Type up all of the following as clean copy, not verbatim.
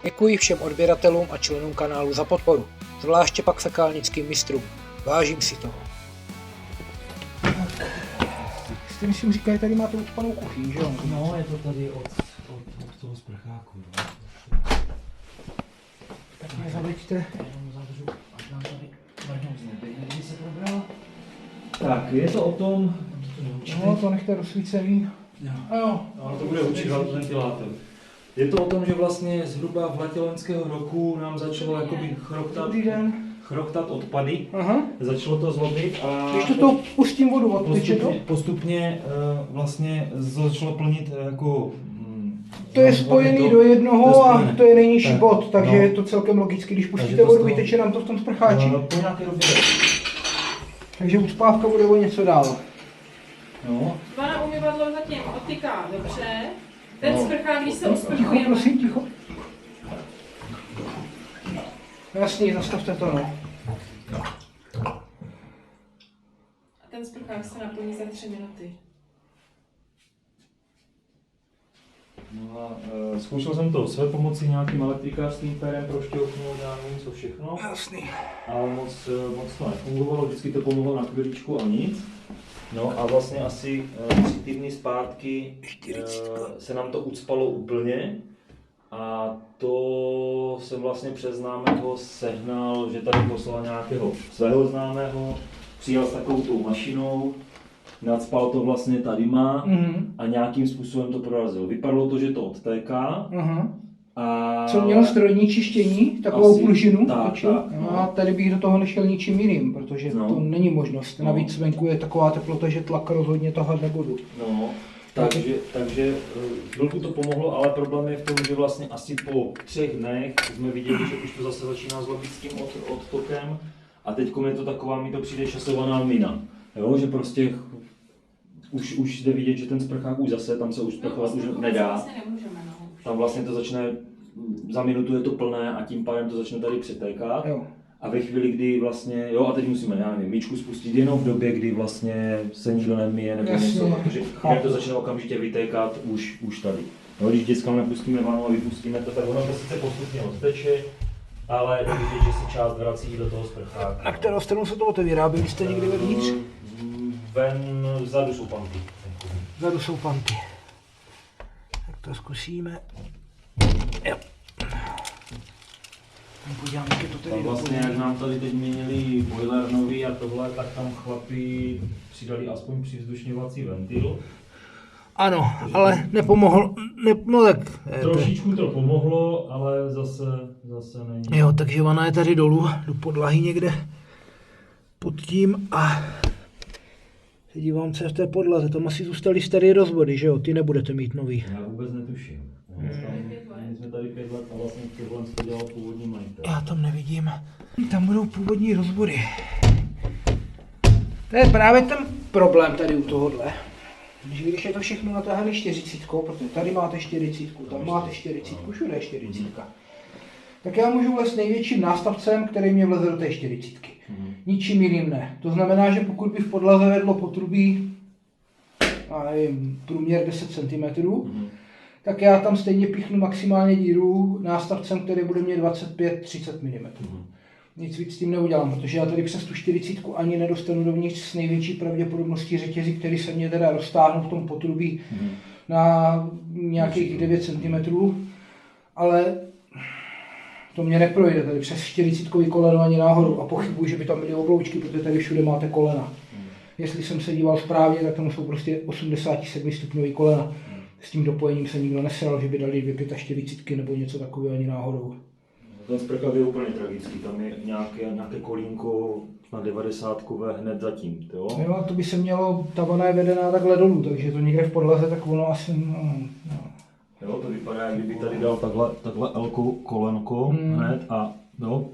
Děkuji všem odběratelům a členům kanálu za podporu, zvláště pak fekálnickým mistrům. Vážím si toho. Jste myslím říkali, tady máte ucpanou kuchyň, že jo? No, je to tady od toho sprcháku. No. Tak mě zaveďte. Já jenom zavřu, až nám tady vrhnou z nebe, když se probral. Tak, je to o tom... No, to nechte rozsvícený. Jo, to bude určitě ventilátor. Je to o tom, že vlastně zhruba v létě loňského roku nám začalo jakoby chroktat odpady. Aha. Začalo to zlobit a... Když to pustím vodu, odteče to? Postupně vlastně začalo plnit jako... To je spojený do jednoho a to je nejnižší bod, takže je to celkem logicky. Když pustíte vodu, vyteče nám to v tom sprcháči. Po nějaké době. Takže ucpávka bude o něco dál. No. Vana umyvadlo zatím odtyká dobře. Ten sprchák, když se osprchujeme... Ticho, prosím, ticho. Jasný, zastavte to, no. A ten sprchák se naplní za 3 minuty. No a zkoušel jsem to své pomocí nějakým elektrikářským pérem prošťouknout, já nevím co všechno. Jasný. Ale moc to nefungovalo, vždycky to pomohlo na chviličku a nic. No a vlastně asi 3 týdny zpátky se nám to ucpalo úplně. A to jsem vlastně přes známého sehnal, že tady poslal nějakého svého známého, přijel s takovou tou mašinou, nacpal to vlastně tady má a nějakým způsobem to prorazil. Vypadalo to, že to odtéká. A co mělo strojní čištění, takovou pružinu? Tak, no. A tady bych do toho nešel ničím jiným, protože to není možnost. Navíc venku je taková teplota, že tlak rozhodně tahat nebudu. No. Takže chvilku to pomohlo, ale problém je v tom, že vlastně asi po 3 dnech jsme viděli, že už to zase začíná zlobit s tím odtokem a teď je to taková, mi to přijde časovaná mina, jo? Že prostě už jde vidět, že ten sprchák už zase, tam se už sprchovat už nedá. Vlastně nemůžeme, no. Tam vlastně to začne, za minutu je to plné a tím pádem to začne tady přetékat. Jo. A ve chvíli, kdy vlastně, jo a teď musíme, já nevím, myčku spustit jenom v době, kdy vlastně se nikdo nemije nebo něco, protože jak to začne okamžitě vytékat už tady. No, když dětskám nepustíme vanu a vypustíme to, tak ono to sice postupně odteče, ale vidět, že se část vrací do toho sprcháku. Na kterou stranu se to otevírá? Byli jste někdy vevnitř? Vzadu jsou panty. Vzadu jsou panty. Tak to zkusíme. Jo. Podívám, jak je to tady vlastně, jak nám tady teď měnili boiler nový a tohle, tak tam chlapi přidali aspoň přivzdušňovací ventil. Ano, ale nepomohl, no tak... Trošičku to pomohlo, ale zase není. Jo, takže vana je tady dolů, do podlahy někde pod tím a se dívám, co je v té podlaze, tam asi zůstaly staré rozvody, že jo, ty nebudete mít nový. Já vůbec netuším. My jsme tady 5 let a vlastně tohle to dělal původní majitel. Já tam nevidím. Tam budou původní rozvody. To je právě ten problém tady u tohohle. Když je to všechno natáhané 40, protože tady máte 40, tam máte 40, všude je 40. Tak já můžu vlez největším nástavcem, který mě vleze do té 40. Ničím jiným ne. To znamená, že pokud by v podlaze vedlo potrubí, průměr 10 cm, tak já tam stejně píchnu maximálně díru nástavcem, který bude mít 25-30 mm. Nic víc s tím neudělám, protože já tady přes tu 40 ani nedostanu dovnitř s největší pravděpodobností řetězy, který se mě teda roztáhnou v tom potrubí na nějakých 9 cm. Ale to mě neprojde tady přes 40 koleno ani náhodou a pochybuji, že by tam byly obloučky, protože tady všude máte kolena. Jestli jsem se díval správně, tak tam jsou prostě 87 stupňový kolena. S tím dopojením se nikdo nesral, že by dali 2 45 nebo něco takového ani náhodou. Ten sprchák je úplně tragický, tam je nějaké kolínko na 90 hned zatím, jo? Jo, to by se mělo, ta vana je vedená takhle dolů, takže to někde v podlaze, tak ono asi, no. Jo, to vypadá, jak kdyby tady dal takhle kolenko hned a jo.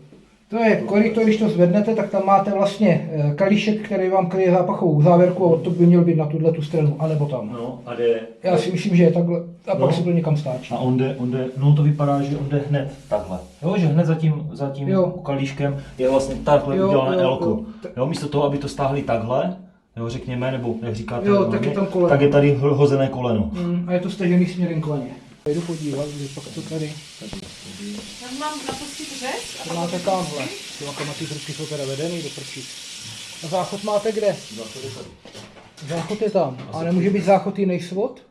To je koryto, když to zvednete, tak tam máte vlastně kalíšek, který vám kryje zápachovou závěrku a to by měl být na tu stranu, anebo tam. No a jde. Já si myslím, že je takhle a pak se to někam stáčí. A on jde, no to vypadá, že on jde hned takhle. Jo, že hned za tím kalíškem je vlastně takhle udělané elko. Jo, místo toho, aby to stáhli takhle, jo, řekněme, nebo jak říkáte, jo, tak je tam koleno. Tak je tady hozené koleno. A je to stažený směrem k vaně. Jdu podívat, kde pak to tady. Já mám napustit řez. To máte tamhle. Ty lokomotiv ruky jsou teda vedený do prčí. A záchod máte kde? Záchod je tam. A nemůže být záchod jiný svod?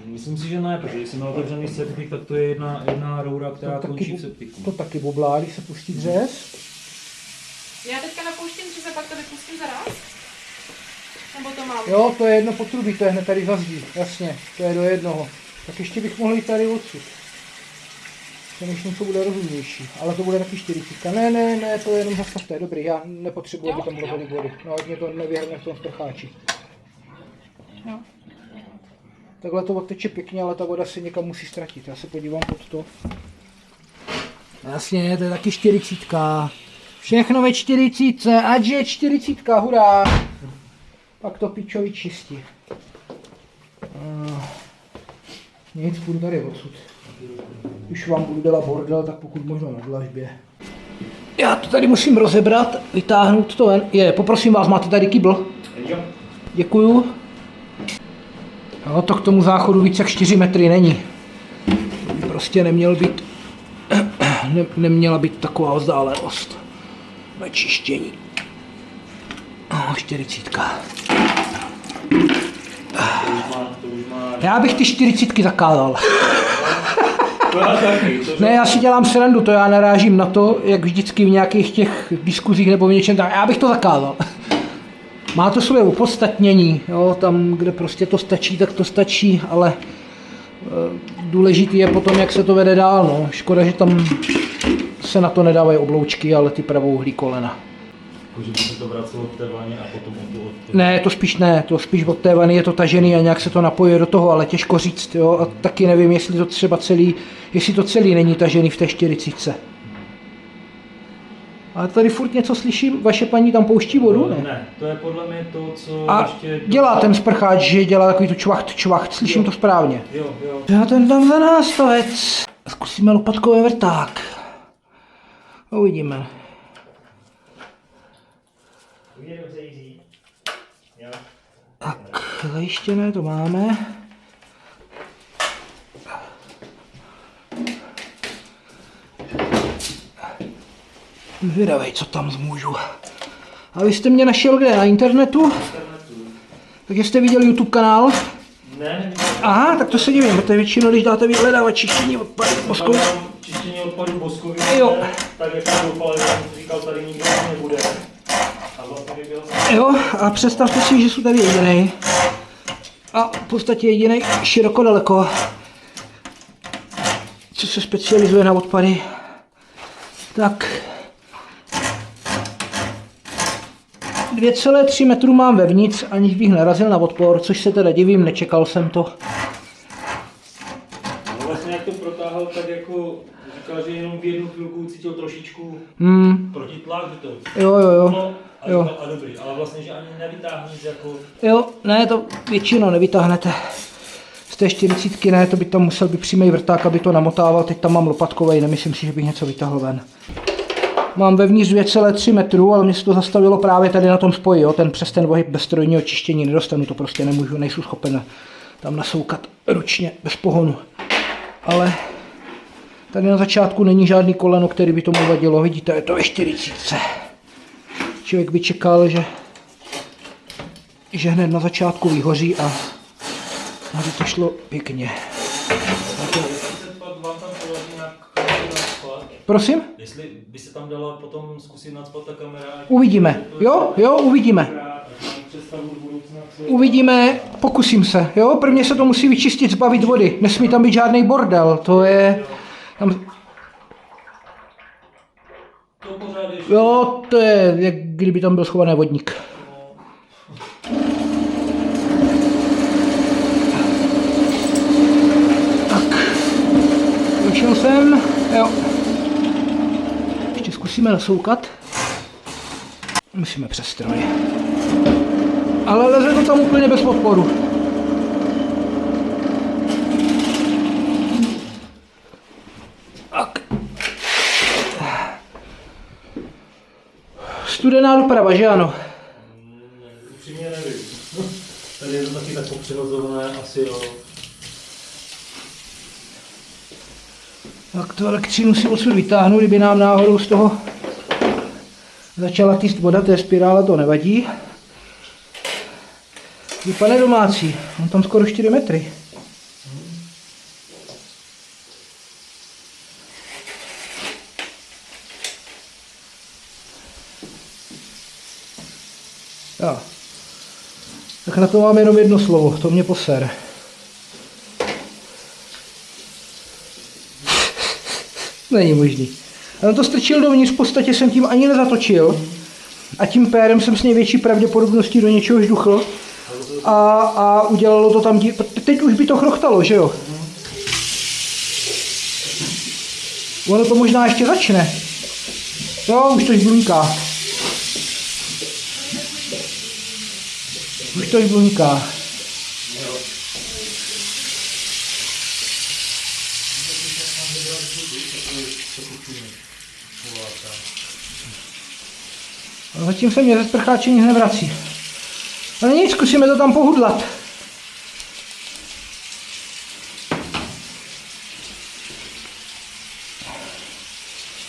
Myslím si, že ne, protože když jsem otevřený septik, tak to je jedna roura, která končí v septiku. To taky boblá, když se pustí dřez. Já teďka napouštím řez a pak to vypustím zaraz? Nebo to mám? Jo, to je jedno potrubí, to je hned tady za zdí. Jasně, to je do jednoho. Tak ještě bych mohl jít tady odsud. Přemýšlím, co bude rozumnější, ale to bude taky 40. Ne, to je jenom zastavte, dobrý, já nepotřebuji, aby tam bylo tolik vody. No, ať mě to nevyhrne v tom sprcháči. Jo. Takhle to odteče pěkně, ale ta voda se někam musí ztratit. Já se podívám pod to. Jasně, to je taky 40. Všechno ve 40, ať je 40, hurá. Pak to pičovi čistí. Nic, půjdu tady odsud. Když vám budu dělat bordel, tak pokud možno na dlažbě. Já to tady musím rozebrat, vytáhnout to ven. Poprosím vás, máte tady kýbl? Jo. Děkuju. No, to k tomu záchodu víc jak 4 metry není. To by prostě neměla být taková vzdálenost na čištění. 40. Já bych ty 40 zakázal. Ne, já si dělám srandu, to já narážím na to, jak vždycky v nějakých těch diskuzích nebo v něčem tak, já bych to zakázal. Má to své opodstatnění, jo, tam, kde prostě to stačí, tak to stačí, ale důležitý je potom, jak se to vede dál, no. Škoda, že tam se na to nedávají obloučky, ale ty pravouhlý kolena. Že by se to vracelo k té vaně a potom Ne, to spíš od té vany je to tažený a nějak se to napojuje do toho, ale těžko říct, jo, a taky nevím, jestli to třeba celý není tažený v té 40. Ale tady furt něco slyším, vaše paní tam pouští vodu, ne? Ne, to je podle mě to, co a ještě... dělá ten sprcháč, že dělá takový tu čvacht, slyším to správně. Jo. Já ten dám za nástavec. Zkusíme lopatkový vrták. Uvidíme. Tak, zajištěné to máme. Vydavej, co tam zmůžu. A vy jste mě našel kde? Na internetu? Takže jste viděl YouTube kanál? Ne. Aha, tak to se divím, protože většinou, když dáte vyhledávat čištění odpadů boskový. Čištění odpadů boskový, jo. Tak jak to dopadlo, jsem říkal, tady nikdo nebude. A vlastně vyběl jsem. Jo, a představte si, že jsou tady jedinej. A v podstatě jedinej široko daleko. Co se specializuje na odpady. Tak 2,3 metru mám vevnitř, aniž bych narazil na odpor, což se teda divím, nečekal jsem to. No vlastně jak to protáhl, tak jako říkal, že jenom v jednu chvilku cítil trošičku protitlak, že to Jo. A dobrý, ale vlastně, že ani nevytáhne jako... Jo, ne, to většinou nevytáhnete. Z té 40 ne, to by tam musel být přímý vrták, aby to namotával, teď tam mám lopatkovej, nemyslím si, že bych něco vytáhl ven. Mám vevnitř 2,3 metru, ale mě se to zastavilo právě tady na tom spoji, jo. Ten přes ten ohyb bez strojního čištění nedostanu, to prostě nemůžu, nejsou schopen tam nasoukat ručně, bez pohonu. Ale tady na začátku není žádný koleno, který by tomu vadilo, vidíte, je to ve 40. Člověk by čekal, že hned na začátku vyhoří a aby to šlo pěkně. Prosím? Jestli by se tam dala potom zkusit nacpat ta kamera. Uvidíme. Jo, uvidíme. Uvidíme, pokusím se. Jo, prvně se to musí vyčistit, zbavit vody. Nesmí tam být žádný bordel. To je... Tam... Jo, to je, jak kdyby tam byl schovaný vodník. Tak. Došel jsem. Jo. Ještě zkusíme nasoukat. Musíme přes stroj. Ale leze to tam úplně bez podporu. Tak. Studená doprava, že ano? Upřímně nevím. Tady je to taky tak popřehozované, asi jo. Tak tu elektřinu si odsud vytáhnu, kdyby nám náhodou z toho začala týst voda, té spirála, to nevadí. Pane domácí, on tam skoro 4 metry. Jo. Tak na to mám jenom jedno slovo, to mě poser. Není možný. A on to strčil dovnitř, v podstatě jsem tím ani nezatočil. A tím pérem jsem s největší pravděpodobností do něčeho žduchl. A udělalo to tam, teď už by to chrochtalo, že jo? Ono to možná ještě začne. Jo, už to žblunká. Už to žblunká. A zatím se mě ze sprcháče nic nevrací. Ale nic, zkusíme to tam pohudlat.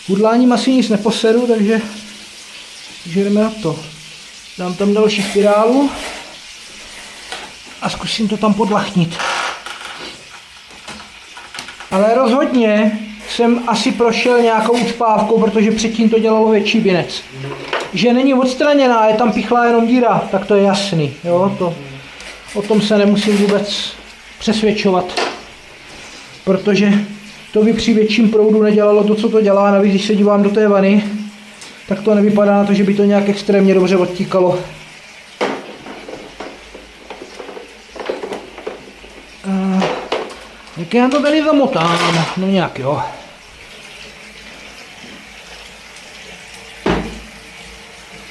Hudláním asi nic neposeru, takže jdeme na to. Dám tam další spirálu a zkusím to tam podlachnit. Ale rozhodně jsem asi prošel nějakou ucpávkou, protože předtím to dělalo větší binec. Že není odstraněná, je tam pichlá jenom díra, tak to je jasný. Jo? O tom se nemusím vůbec přesvědčovat. Protože to by při větším proudu nedělalo to, co to dělá. Navíc, když se dívám do té vany, tak to nevypadá na to, že by to nějak extrémně dobře odtíkalo. Jak já to tady zamotám? No nějak jo.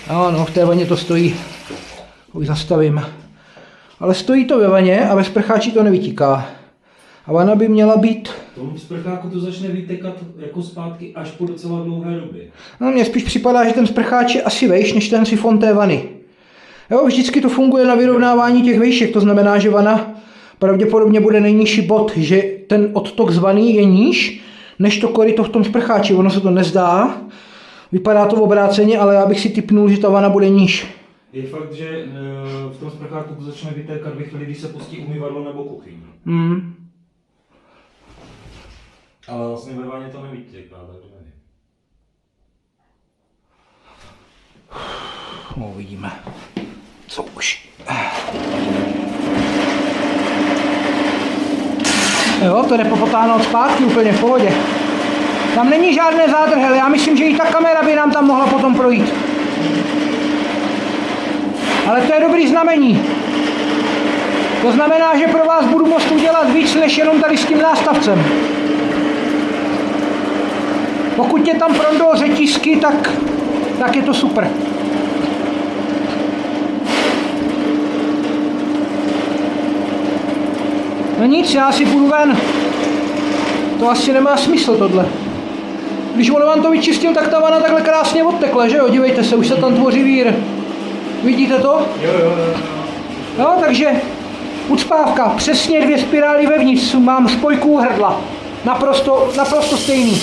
Ano, v té vaně to stojí. Už zastavím. Ale stojí to ve vaně a ve sprcháči to nevytíká. A vana by měla být... V tom sprcháku to začne vytekat jako zpátky až po docela dlouhé době. No, mně spíš připadá, že ten sprcháč je asi vejš než ten sifon té vany. Jo, vždycky to funguje na vyrovnávání těch vejšek, to znamená, že vana pravděpodobně bude nejnižší bod, že ten odtok z vany je níž než to koryto v tom sprcháči. Ono se to nezdá, vypadá to obráceně, ale já bych si tipnul, že ta vana bude níž. Je fakt, že v tom sprcháku to začne vytékat ve chvíli, když se pustí umyvadlo nebo kuchyň. Ale vlastně ve vaně to nevytéká, takže nevím. No, uvidíme. Co už. Jo, to jde popotáhnout zpátky úplně v pohodě. Tam není žádné zádrhel, já myslím, že i ta kamera by nám tam mohla potom projít. Ale to je dobrý znamení. To znamená, že pro vás budu moct udělat víc, než jenom tady s tím nástavcem. Pokud mě tam projdou řetízky, tak je to super. No nic, já si půjdu ven. To asi nemá smysl tohle. Když on vám to vyčistil, tak ta vana takhle krásně odtekla, že jo? Dívejte se, už se tam tvoří vír. Vidíte to? Jo. No, takže ucpávka, přesně 2 spirály vevnitř, mám spojku u hrdla. Naprosto stejný.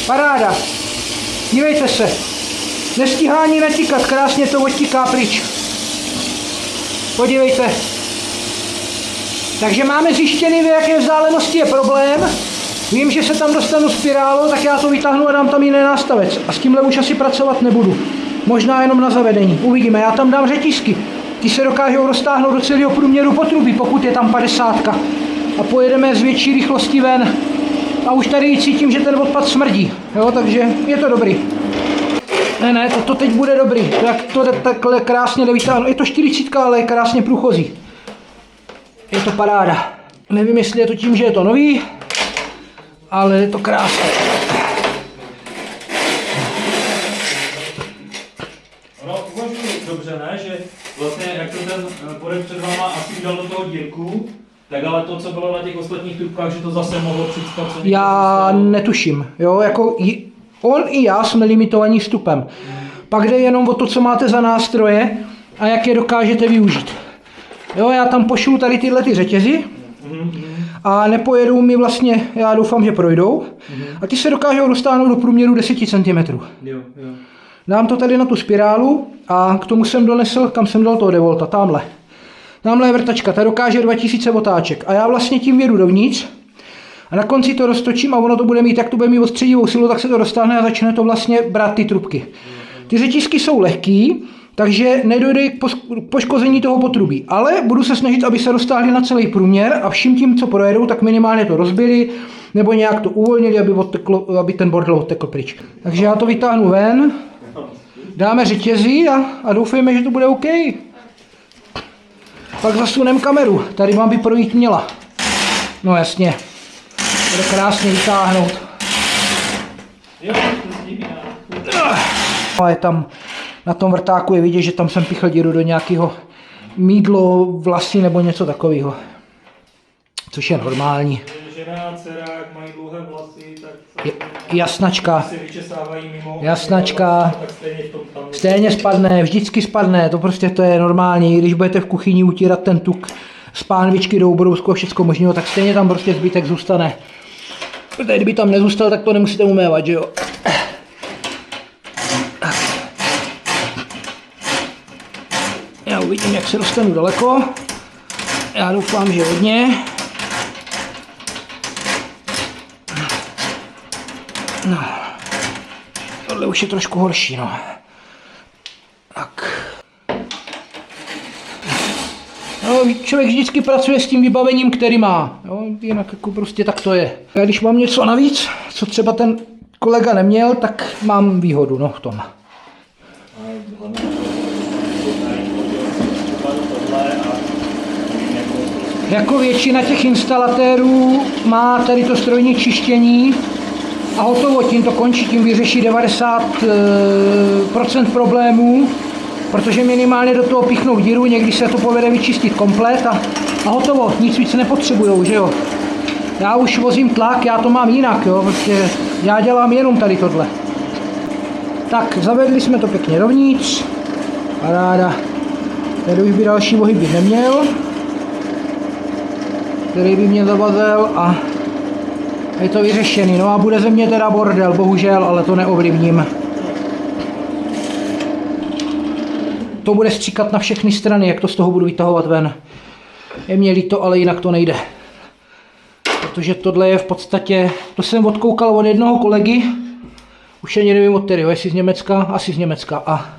Paráda. Dívejte se. Nestíhá ani natíkat, krásně to odtíká pryč. Podívejte. Takže máme zjištěný, v jaké vzdálenosti je problém. Vím, že se tam dostanu spirálou, tak já to vytáhnu a dám tam jiný nástavec. A s tímhle už asi pracovat nebudu. Možná jenom na zavedení. Uvidíme, já tam dám řetízky. Ty se dokážou roztáhnout do celého průměru potrubí, pokud je tam 50. A pojedeme z větší rychlosti ven. A už tady cítím, že ten odpad smrdí. Jo, takže je to dobrý. Ne, to teď bude dobrý. Jak to takhle krásně nevytáhnu. Je to 40, ale je krásně průchozí. Je to paráda. Nevím, jestli je to tím, že je to nový, ale je to krásné. No, uvažuji dobře, ne? Že vlastně, jak to ten podek před váma asi dal do toho dírku, tak ale to, co bylo na těch ostatních trubkách, že to zase mohlo přicpat. Já netuším, jo, jako on i já jsme limitovaní vstupem. Pak jde jenom o to, co máte za nástroje a jak je dokážete využít. Jo, já tam pošlu tady tyhle ty řetězy a nepojedou mi vlastně, já doufám, že projdou. A ty se dokážou dostáhnout do průměru 10 cm. Dám to tady na tu spirálu a k tomu jsem donesl, kam jsem dal toho Devolta, tamhle. Tamhle je vrtačka, ta dokáže 2000 otáček a já vlastně tím vědu dovnitř a na konci to roztočím a ono to bude mít, jak to bude mít odstředivou silu, tak se to dostane a začne to vlastně brát ty trubky. Ty řetízky jsou lehký, takže nedojde k poškození toho potrubí, ale budu se snažit, aby se dostáhli na celý průměr a vším tím, co projedou, tak minimálně to rozbili nebo nějak to uvolnili, aby ten bordel odtekl pryč. Takže já to vytáhnu ven, dáme řetězy a doufejme, že to bude OK. Pak zasunem kameru, tady mám by projít měla. No jasně, bude krásně vytáhnout. A je tam, na tom vrtáku je vidět, že tam jsem pichl díru do nějakého mýdlo, vlasy nebo něco takového. Což je normální. Žena, dcera, jak mají dlouhé vlasy, tak jasnačka. se vyčesávají mimo. Jasnačka. Tak Stejně spadne, vždycky spadne, to prostě to je normální. Když budete v kuchyni utírat ten tuk z pánvičky do ubrousku a všecko možného, tak stejně tam prostě zbytek zůstane. Protože kdyby tam nezůstal, tak to nemusíte umévat, že jo. Já uvidím, jak se dostanu daleko. Já doufám, že hodně. No. Tohle už je trošku horší, no. Tak. No, člověk vždycky pracuje s tím vybavením, který má. Jo, jinak jako prostě tak to je. A když mám něco navíc, co třeba ten kolega neměl, tak mám výhodu, no, v tom. Jako většina těch instalatérů má tady to strojní čištění a hotovo, tím to končí, tím vyřeší 90% problémů, protože minimálně do toho píchnou díru, někdy se to povede vyčistit komplet a hotovo, nic víc nepotřebujou, že jo. Já už vozím tlak, já to mám jinak, jo, prostě já dělám jenom tady tohle. Tak, zavedli jsme to pěkně dovnitř, paráda, tady už by další ohyb být neměl, který by mě zavazel a je to vyřešený. No a bude ze mě teda bordel, bohužel, ale to neovlivním. To bude stříkat na všechny strany, jak to z toho budu vytahovat ven. Je mě líto, ale jinak to nejde. Protože tohle je v podstatě, to jsem odkoukal od jednoho kolegy, už ani nevím od kterého, jestli z Německa, asi z Německa. A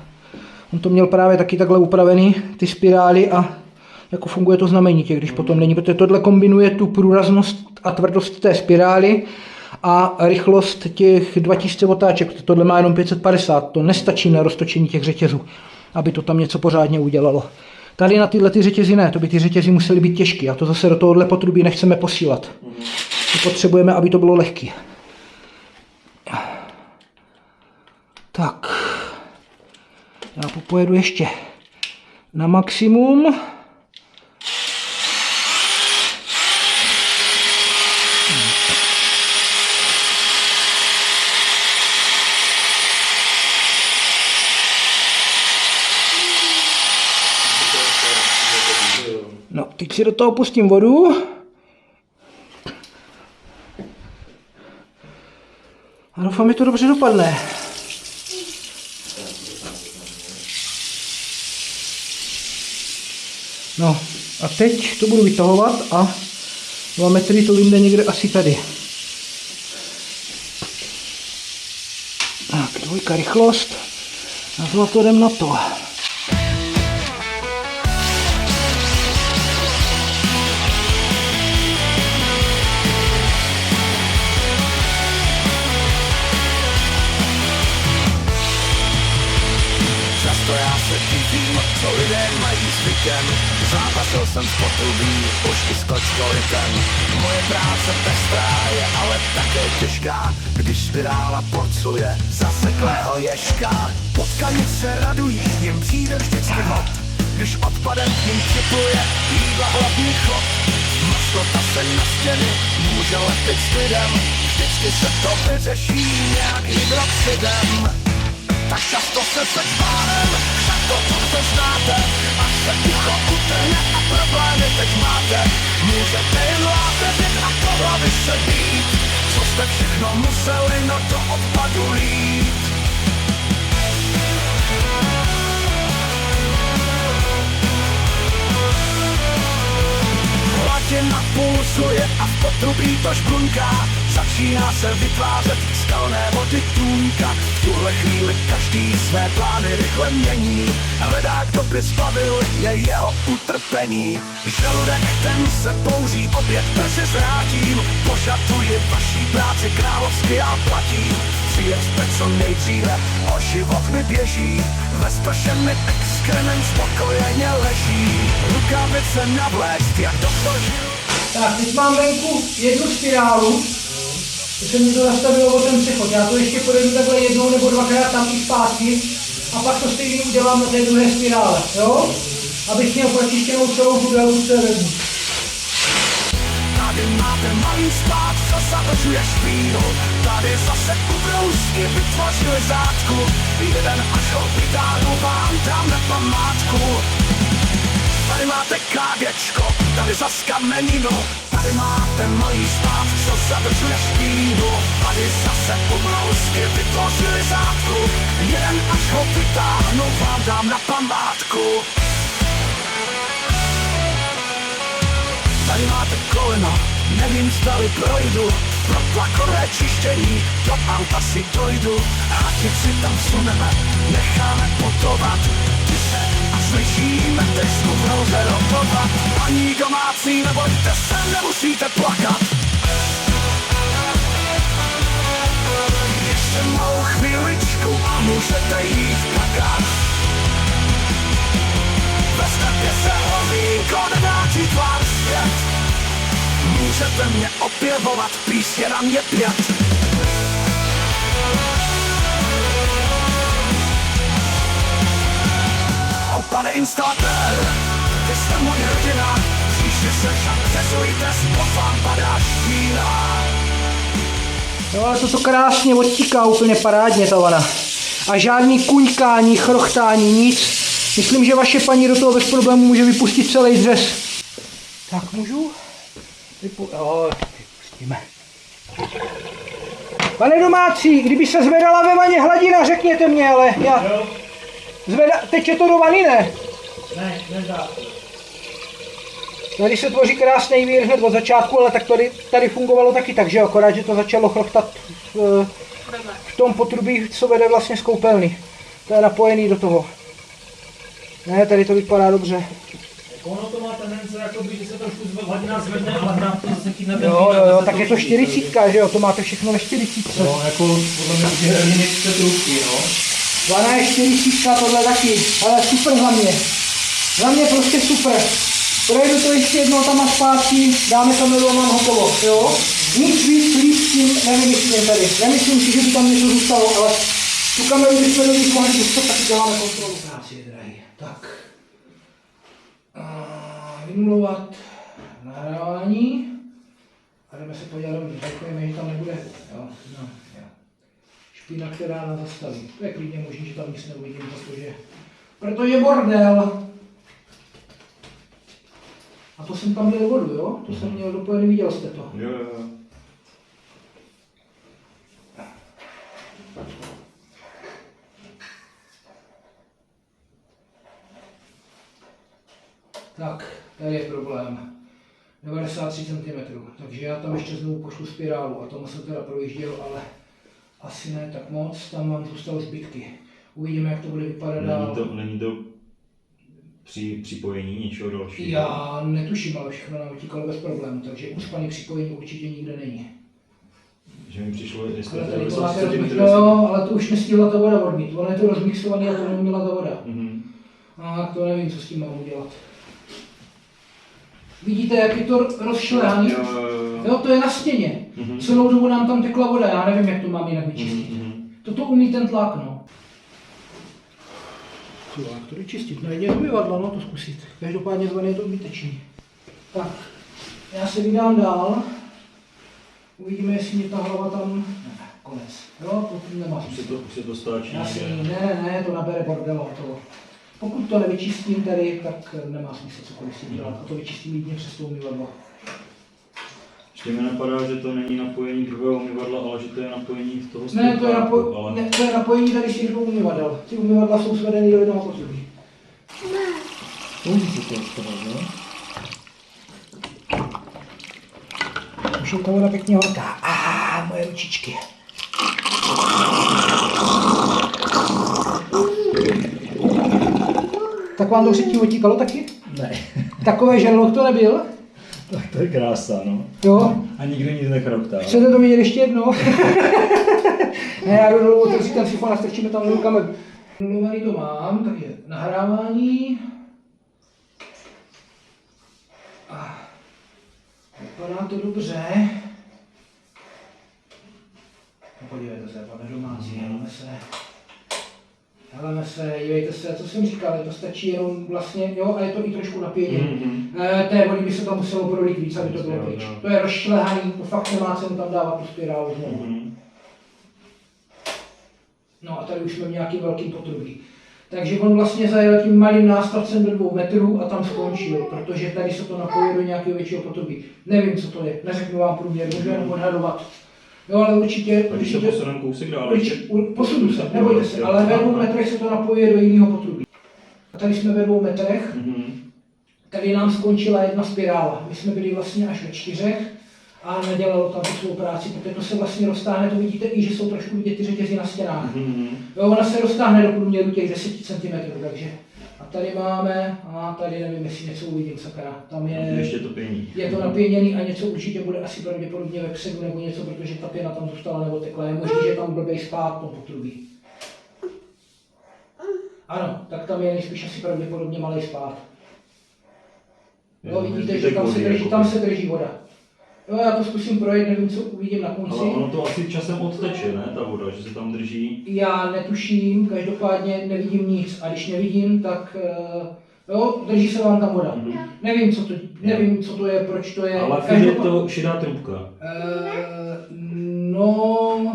on to měl právě taky takhle upravený, ty spirály a jako funguje to znamenitě, když potom není, protože tohle kombinuje tu průraznost a tvrdost té spirály a rychlost těch 2000 otáček. Tohle má jenom 550, to nestačí na roztočení těch řetězů, aby to tam něco pořádně udělalo. Tady na tyhle ty řetězy ne, to by ty řetězy musely být těžké a to zase do tohohle potrubí nechceme posílat. My potřebujeme, aby to bylo lehký. Tak, já pojedu ještě na maximum. No, teď si do toho pustím vodu. A doufám, že to dobře dopadne. No, a teď to budu vytahovat a 2 metry to vyjde někde asi tady. Tak, 2 rychlost. A zlato jdem na to. Co lidé mají zvykem, zápasil jsem s potrubí, už i s kločkolitem. Moje práce pestrá je ale také těžká, když spirála porcuje zaseklého ježka. Potkani se radují, jim přijde vždycky hod, když odpadem k ním připluje jídla hlavní chod. Maslota se na stěny může lepit s klidem, vždycky se to vyřeší nějak hydroxidem. Tak často se čvárem, tak to znáte, až se ticho utrhne a Můžete jen láteřit a po hlavy se být. Co jste všechno museli, no do odpadu lít. Hladina pulsuje a v potrubí to žblunká. Začíná se vytvářet skalné vody tůňka. V tuhle chvíli každý své plány rychle mění. Hledá, kdo by zbavil je jeho utrpení. Žaludek ten se bouří, opět brzy zrátím. Požaduji vaší práci královsky a platím. Přijezte co nejdříve, o život mi běží. Ve sprše mi exkrement spokojeně leží. Rukavice navléct, jak doktor žil. Tak, teď mám venku jednu spirálu. To se mi to nastavilo o ten přechod. Já to ještě pojedu takhle jednou nebo dvakrát tam i zpátky. A pak to stejně udělám na té druhé spirále, jo? Abych měl pročištěnou celou tu délku té vední. Tady máte malý spát, co zadržuje špínu. Tady zase ubrousky vytvořili zátku. Jeden až ho vytáhnu vám dám na památku. Tady máte KGčko, tady zas kameninu. Tady máte malý spát, co zadržuje špínu. Tady zase ubrousky vytvořili zátku. Jeden až ho vytáhnu vám dám na památku. Tady máte koleno, nevím zdali projdu. Pro tlakové čištění do auta si dojdu. Hatici tam suneme, necháme potovat. A slyšíme desku v hroze rotovat. Paní domácí, nebojte se, nemusíte plakat. Ještě malou chvíličku a můžete jít plakat. Ve stepě se hovínko nedáčí tvár svět. Můžete mě opěvovat, písně na mě pět. Pane instalatér, ty jste můj hrdina. Příště se však přesujte, spod vám padá štína. No ale to krásně odtíká úplně parádně ta vana. A žádný kuňkání, chrochtání, nic. Myslím, že vaše paní do toho bez problémů může vypustit celý dřez. Tak můžu? Vypustíme. Pane domácí, kdyby se zvedala ve vaně hladina, řekněte mě, ale já... Teče to do vany, ne? Ne, nedá. Tady se tvoří krásný vír hned od začátku, ale tak tady fungovalo taky tak, že akorát, že to začalo chroktat v tom potrubí, co vede vlastně z koupelny. To je napojený do toho. Ne, tady to vypadá dobře. Ono to má tendence, jakoby, že se trošku hladina zvedne, ale hrát to zase chytne ten Jo, tak je to 40, že jo, to máte všechno ve 40. No, jako podle mě ty hrdiny jste trůvky, no. Vana je 40, tohle taky, ale super za mě. Za mě prostě super. Projedu to ještě jednou tam a zpátky, dáme kameru a mám hotovo, jo? Nic víc líp s tím nevymyslím tady. Nemyslím si, že by tam něco zůstalo, ale tu kameru bychom do nich mohli dostat, taky děláme kontrolu. Práci je drahý. Tak. Vymlouvat nahrávání. A jdeme se podívat dovnitř. Děkujeme, že tam nebude. Jo. Špína, která nás zastaví. To je klidně možný, že tam nic neuvidím, protože bordel. A to jsem tam měl vodu, jo? To jsem měl dopojený, viděl jste to? Jo. Tak, tady je problém. 93 cm, takže já tam ještě znovu pošlu spirálu a tomu jsem teda projížděl, ale asi ne tak moc, tam mám zůstaly zbytky. Uvidíme, jak to bude vypadat dál. Není to při připojení něčeho dalšího? Já netuším, ale všechno nám utíkalo bez problému, takže ucpaný připojení určitě nikde není. Že mi přišlo, jestli Ale to tady je to máte 10 cm. no, ale to už nestihla ta voda odmít. Ono je to rozmixovaný a to neuměla ta voda. A to nevím, co s tím mám udělat. Vidíte, jak je to rozšlehaný? Jo, to je na stěně. Celou dobu nám tam tekla voda, já nevím, jak to mám jinak vyčistit. Toto umí ten tlak, no. Jak to vyčistit? Nejde do umyvadla, no to zkusit. Každopádně zvaně je to zbytečný. Tak, já se vydám dál. Uvidíme, jestli mě ta hlava tam... Ne, konec. Jo, to nemá smysl. Už se to stáčí. Ne, to nabere bordel hotovo. Pokud to nevyčistím tady, tak nemá smysl cokoliv si dělat. A to vyčistím jedině přes to umyvadlo. Že mi napadá, že to není napojení druhého umyvadla, ale že to je napojení z toho Ne, to je, ale... ne, to je napojení tady z těch dvou umyvadel. Ty umyvadla jsou svedeny do jednoho potrubí. Může se to odstavit, ne? Už je ta voda pěkně horká. Moje ručičky. Tak vám to předtím otíkalo taky? Ne. Takové žralok to nebyl? Tak to je krása, no. Jo. A nikdo nic nechroktá. Chcete to vidět ještě jednou? Ne, já jdu dolů otevřít ten sifon a strčíme tam dolů kameru. Mluvený to mám, takže nahrávání. Vypadá to dobře. Podívejte se, pane domácí, heleme se, dívejte se, co jsem říkal, to stačí jenom vlastně, jo, a je to i trošku napěnění. Té vody by se tam muselo prolít víc, aby to bylo pryč. To je rozšlehaný, to fakt nemá cenu tam dávat tu spirálu znovu. No a tady už jsme v nějakým velkým potrubí. Takže on vlastně zajel tím malým nástavcem do 2 metrů a tam skončil, protože tady se to napojuje do nějakého většího potrubí. Nevím, co to je, neřeknu vám průměr, můžu jenom odhadovat. Jo, ale určitě... A když se posuneme kousek dál, posunu se, nebojte se, ale ve 2 metrech se to napojuje do jiného potrubí. A tady jsme ve 2 metrech, tady nám skončila jedna spirála. My jsme byli vlastně až ve 4 a nedělalo tam tu svou práci, protože to se vlastně roztáhne, to vidíte i, že jsou trošku vidět ty řetězy na stěnách. Jo, ona se roztáhne do průměru těch 10 cm, takže. A tady máme, a tady nevím, jestli něco uvidím, sakra, tam je... Ještě to pění. Je to napěněný a něco určitě bude asi pravděpodobně vepředu nebo něco, protože ta pěna tam zůstala nebo tekla. Je možný, že tam blbej spát po potrubí. Ano, tak tam je nejspíš asi pravděpodobně malej spát. Jo, vidíte, že tam se drží voda. Jo, já to zkusím projet, nevím, co uvidím na konci. Ale ono to asi časem odteče, ne, ta voda, že se tam drží? Já netuším, každopádně nevidím nic. A když nevidím, tak jo, drží se vám tam voda. Nevím, co to je, proč to je. Ale je to šedá trubka. No,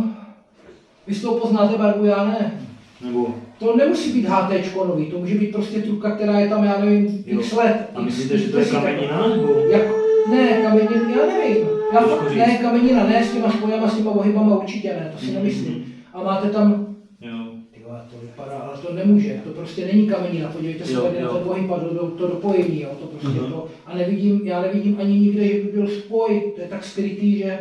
vy s tou poznáte barvu, já ne. Nebo? To nemusí být HT nový, to může být prostě trubka, která je tam, já nevím, x let. A myslíte, že to je kamenina? Nebo? Ne, kamenina, já nevím. Ne, kamenina, ne, s těma spojama, s těma ohybama určitě ne, to si nemyslím. A máte tam, tyhle, to vypadá, ale to nemůže, to prostě není kamenina, podívejte se tady na ten pohyb a to dopojení, jo, to prostě to. A já nevidím ani nikde, že by byl spoj, to je tak skrytý, že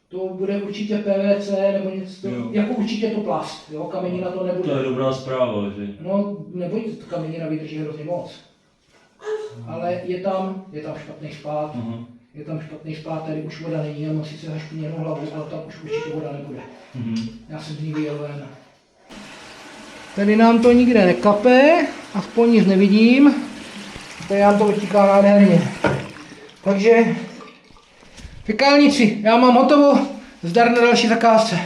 to bude určitě PVC nebo něco, jako určitě to plast, jo, kamenina to nebude. To je dobrá zpráva, že? No, nebojte, kamenina vydrží hrozně moc. Ale je tam špatný spát. Je tam špatný spát, tady už voda není, já mám sice zašpiněnou hlavu, ale tam už určitě voda nebude. Já jsem z ní vyjel ven. Tady nám to nikde nekape, aspoň nic nevidím. Tady nám to utíká nádherně. Takže fekálnici, já mám hotovo, zdar na další zakázce.